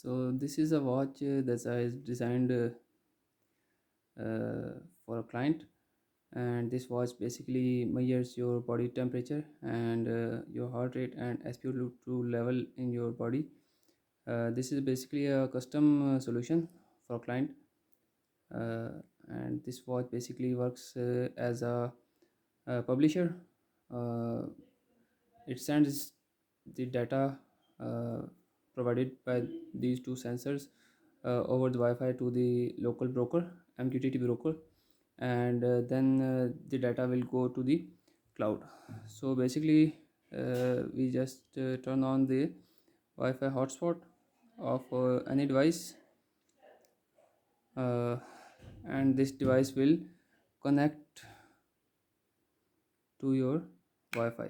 So this is a watch that is designed for a client, and this watch basically measures your body temperature and your heart rate and spo2 level in your body. This is basically a custom solution for a client, uh, and this watch basically works as a publisher. uh, it sends the data uh, provided by these two sensors over the Wi-Fi to the local broker, MQTT broker, and then the data will go to the cloud. So basically, we just turn on the Wi-Fi hotspot of any device, uh, and this device will connect to your Wi-Fi.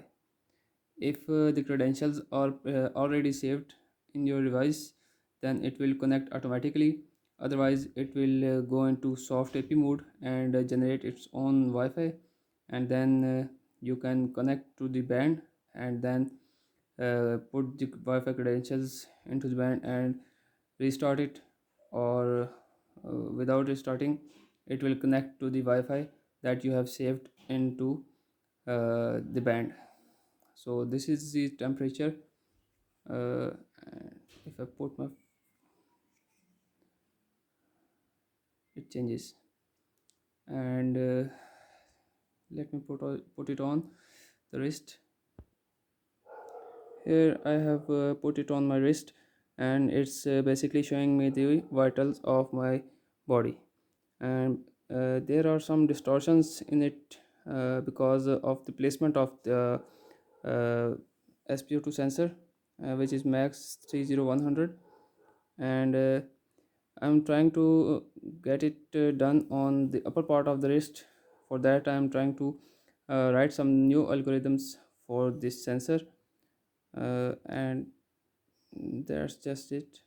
If the credentials are already saved in your device, then it will connect automatically. Otherwise, it will go into soft AP mode and generate its own Wi-Fi, and then you can connect to the band, and then put the Wi-Fi credentials into the band and restart it, or without restarting, it will connect to the Wi-Fi that you have saved into the band. So this is the temperature. And if I put my, it changes. And let me put it on the wrist. Here I have put it on my wrist, and it's basically showing me the vitals of my body. And there are some distortions in it because of the placement of the uh, spo2 sensor, which is max30100. And I'm trying to get it done on the upper part of the wrist. For that, I'm trying to write some new algorithms for this sensor, and that's just it.